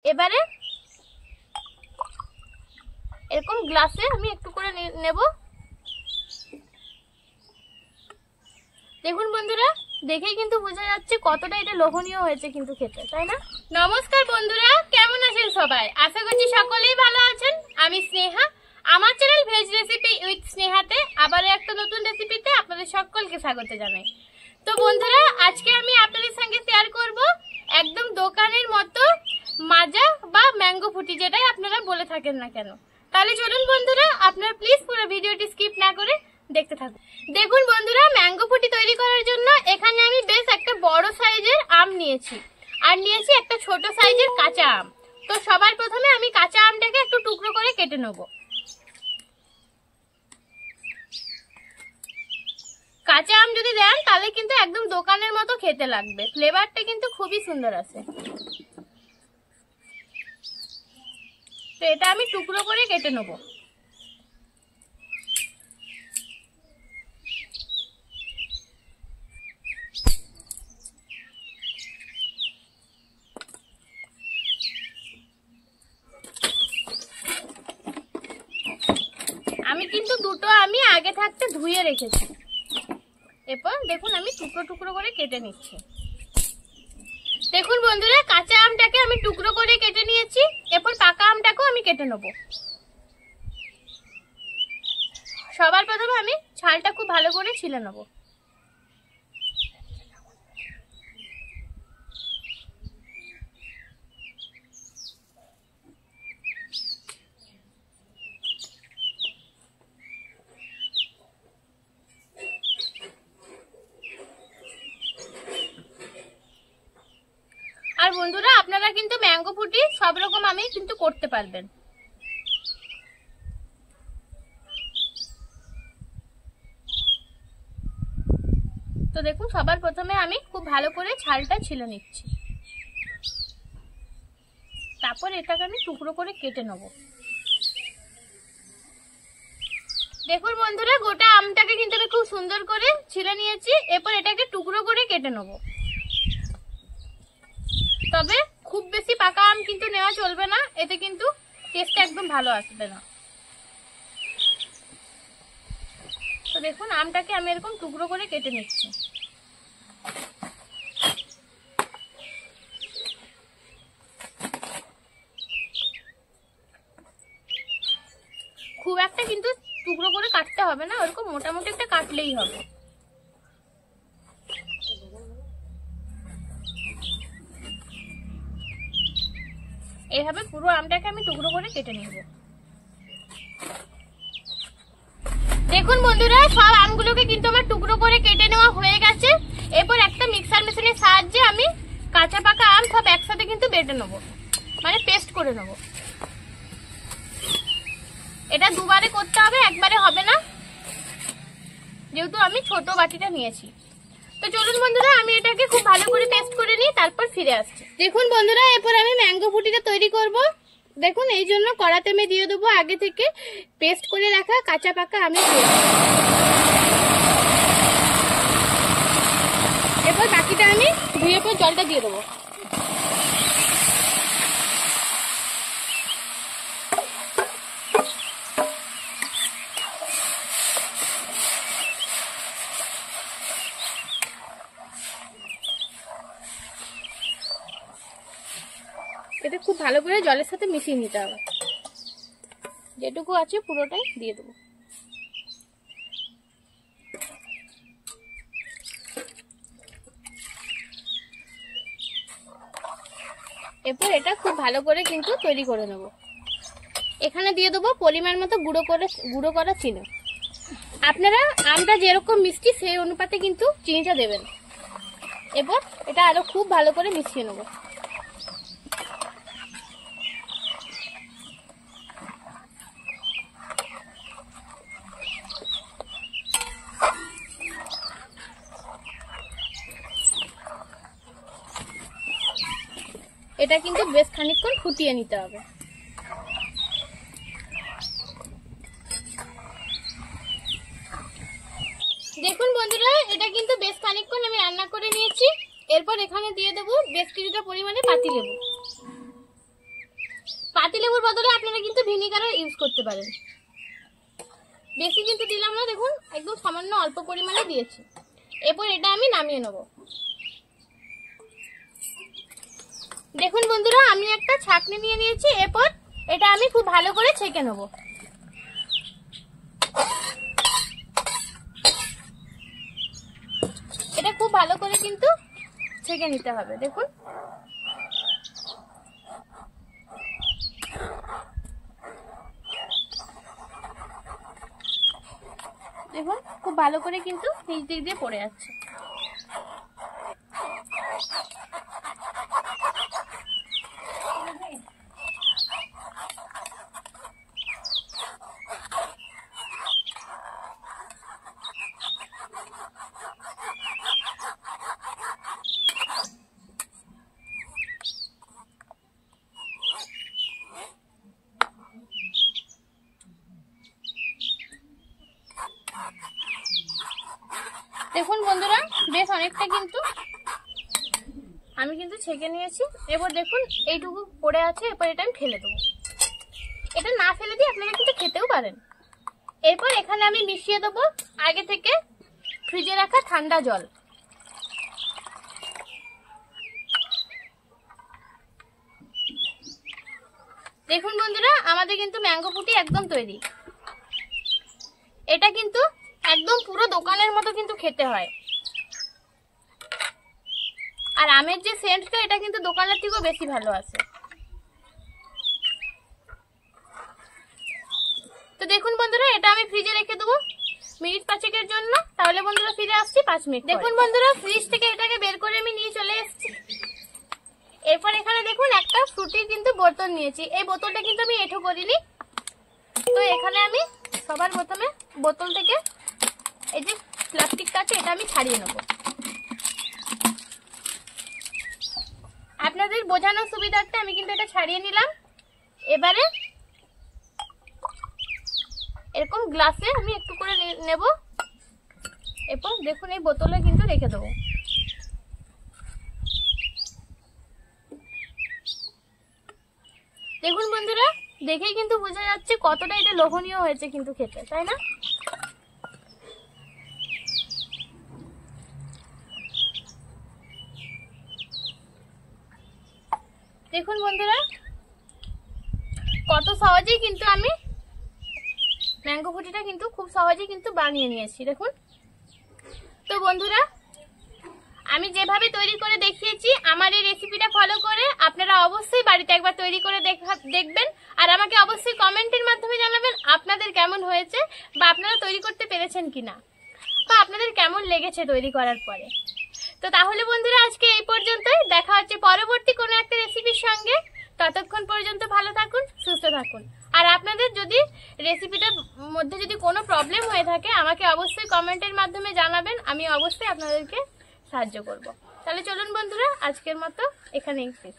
এবারে এরকম গ্লাসে আমি একটু করে নেব। দেখুন বন্ধুরা, দেখেই কিন্তু বোঝা যাচ্ছে কতটা এটা লোভনীয় হয়েছে কিন্তু খেতে, তাই না? নমস্কার বন্ধুরা, কেমন আছেন সবাই? আশা করছি সকলেই ভালো আছেন। আমি স্নেহা, আমার চ্যানেল ভেজ রেসিপি উইথ স্নেহাতে আবারও একটা নতুন রেসিপিতে আপনাদের সকলকে স্বাগত জানাই। তো বন্ধুরা, আজকে আমি আপনাদের সঙ্গে শেয়ার করব একদম দোকানের মতো মাজা বা ম্যাঙ্গো ফুটি, যেটাই আপনারা বলে থাকেন না কেন। তাহলে চলুন বন্ধুরা, আপনারা প্লিজ পুরো ভিডিওটি স্কিপ না করে দেখতে থাকুন। দেখুন বন্ধুরা, ম্যাঙ্গো ফুটি তৈরি করার জন্য এখানে আমি বেশ একটা বড় সাইজের আম নিয়েছি, আর নিয়েছি একটা ছোট সাইজের কাঁচা আম। তো সবার প্রথমে আমি কাঁচা আমটাকে একটু টুকরো করে কেটে নেব। কাঁচা আম যদি দেন তাহলে কিন্তু একদম দোকানের মতো খেতে লাগবে, ফ্লেভারটা কিন্তু খুবই সুন্দর আসে। তো এটা আমি টুকরো করে কেটে নেব। আমি কিন্তু দুটো আমি আগে থাকতে ধুয়ে রেখেছি। এরপর দেখুন আমি টুকরো টুকরো করে কেটে নিচ্ছি। দেখুন বন্ধুরা, কাঁচা আমটাকে আমি টুকরো করে কেটে নিয়েছি। এরপর পাকা আমটাকেও আমি কেটে নেব। সবার প্রথমে আমি ছালটা খুব ভালো করে ছিলে নেব। আর বন্ধুরা, আপনারা কিন্তু ম্যাঙ্গো ফুটি সব রকম আমি কিন্তু করতে পারবেন। তো দেখুন, সবার প্রথমে আমি খুব ভালো করে ছালটা ছিলে নিচ্ছি। তারপর এটাকে আমি টুকরো করে কেটে নেব। দেখুন বন্ধুরা, গোটা আমটাকে কিন্তু আমি খুব সুন্দর করে ছিলে নিয়েছি। এরপর এটাকে টুকরো করে কেটে নেব। তবে খুব বেশি পাকা আম কিন্তু নেওয়া চলবে না, এতে কিন্তু টেস্টটা একদম ভালো আসবে না। তো দেখুন, আমটাকে আমি এরকম টুকরো করে কেটে নিচ্ছি। খুব একটা কিন্তু টুকরো করে কাটতে হবে না, ওরকম মোটামুটি একটা কাটলেই হবে। এইভাবে পুরো আমটাকে আমি টুকরো করে কেটে নিব। দেখুন বন্ধুরা, সব আমগুলোকে কিন্তু আমার টুকরো করে কেটে নেওয়া হয়ে গেছে। এরপর একটা মিক্সার মেশিনের সাহায্যে আমি কাঁচা পাকা আম সব একসাথে কিন্তু বেটে নেবো, মানে পেস্ট করে নেবো। এটা দুবারে করতে হবে, একবারে হবে না, যেহেতু আমি ছোট বাটিটা নিয়েছি। তো চলুন বন্ধুরা, আমি এটাকে খুব ভালো করে পেস্ট করে নিই, তারপর ফিরে আসছি। দেখুন বন্ধুরা, এরপর আমি ম্যাঙ্গো ফুটিটা তৈরি করব। দেখুন, এই জন্য কড়াতে আমি দিয়ে দেবো আগে থেকে পেস্ট করে রাখা কাঁচা পাকা আমি। এরপর বাকিটা আমি ধুয়ে পর জলটা দিয়ে দেবো। এটা খুব ভালো করে জলের সাথে মিশিয়ে নিতে হবে। যেটুকু আছে পুরোটাই দিয়ে দেবো। এরপর এটা খুব ভালো করে কিন্তু তৈরি করে নেব। এখানে দিয়ে দেবো পরিমাণ মতো গুঁড়ো করা চিনি। আপনারা আমটা যেরকম মিষ্টি সেই অনুপাতে কিন্তু চিনিটা দেবেন। এরপর এটা আরো খুব ভালো করে মিশিয়ে নেব। এটা কিন্তু বেশ খানিকক্ষণ ফুটিয়ে নিতে হবে। দেখুন বন্ধুরা, এটা কিন্তু বেশ খানিকক্ষণ আমি রান্না করে নিয়েছি। এরপর এখানে দিয়ে দেবো বেশ কিছুটা পরিমাণে পাতিলেবু। টমেটোর বদলে আপনারা কিন্তু ভিনিগারও ইউজ করতে পারেন। বেশি কিন্তু দিলাম না, দেখুন একদম সামান্য অল্প পরিমাণে দিয়েছি। এরপর এটা আমি নামিয়ে নেব। দেখুন বন্ধুরা, আমি একটা ছাঁকনি নিয়ে নিয়েছি। এরপর এটা আমি খুব ভালো করে ছেঁকে নেব। এটা খুব ভালো করে কিন্তু ছেঁকে নিতে হবে। দেখুন দেখুন খুব ভালো করে কিন্তু নিচ দিক দিয়ে পড়ে যাচ্ছে। দেখুন বন্ধুরা, বেশ অনেকটা কিন্তু আমি কিন্তু ছেঁকে নিয়েছি। এবার দেখুন এইটুকু পড়ে আছে, এরপর এটা আমি ফেলে দেবো। এটা না ফেলে দিয়ে আপনারা কিন্তু খেতেও পারেন। এরপর এখানে আমি মিশিয়ে দেবো আগে থেকে ফ্রিজে রাখা ঠান্ডা জল। দেখুন বন্ধুরা, আমাদের কিন্তু ম্যাঙ্গো ফুটি একদম তৈরি। এটা কিন্তু একদম পুরো দোকানের মতো কিন্তু খেতে হয়। আর আমের যে সেন্টটা, এটা কিন্তু দোকানের থেকেও বেশি ভালো আছে। তো দেখুন বন্ধুরা, এটা আমি ফ্রিজে রেখে দেবো মিনিট 5 জন্য। তাহলে বন্ধুরা ফিরে আসছি 5 মিনিট। দেখুন বন্ধুরা, ফ্রিজ থেকে এটাকে বের করে আমি নিয়ে চলে এসেছি। এরপর এখানে দেখুন একটা ফ্রুটির কিন্তু বোতল নিয়েছি। এই বোতলটা কিন্তু আমি এঁঠো করিনি। তো এখানে আমি সবার প্রথমে বোতল থেকে এই যে প্লাস্টিকটা আছে, এটা আমি ছাড়িয়ে নেব। আপনাদের বোঝানোর সুবিধার্থে আমি কিন্তু এটা ছাড়িয়ে নিলাম। এবারে এরকম গ্লাসে আমি একটু করে নেব। এরপর দেখুন এই বোতলে কিন্তু রেখে দেবো। দেখুন বন্ধুরা, দেখেই কিন্তু বোঝা যাচ্ছে কতটা এটা লোভনীয় হয়েছে কিন্তু খেতে, তাই না? দেখুন বন্ধুরা, কত সহজেই কিন্তু আমি ম্যাঙ্গো ফুটিটা কিন্তু খুব সহজেই কিন্তু বানিয়ে নিয়েছি। দেখুন তো বন্ধুরা, আমি যেভাবে তৈরি করে দেখিয়েছি, আমার এই রেসিপিটা ফলো করে আপনারা অবশ্যই বাড়িতে একবার তৈরি করে দেখবেন। আর আমাকে অবশ্যই কমেন্টের মাধ্যমে জানাবেন আপনাদের কেমন হয়েছে, বা আপনারা তৈরি করতে পেরেছেন কিনা, বা আপনাদের কেমন লেগেছে তৈরি করার পরে। তো তাহলে বন্ধুরা, আজকে এই পর্যন্তই। দেখা হচ্ছে পরবর্তী কোনো একটা রেসিপির সঙ্গে। ততক্ষণ পর্যন্ত ভালো থাকুন, সুস্থ থাকুন। আর আপনাদের যদি রেসিপিটার মধ্যে যদি কোনো প্রবলেম হয়ে থাকে, আমাকে অবশ্যই কমেন্টের মাধ্যমে জানাবেন। আমি অবশ্যই আপনাদেরকে সাহায্য করব। তাহলে চলুন বন্ধুরা, আজকের মতো এখানেই শেষ।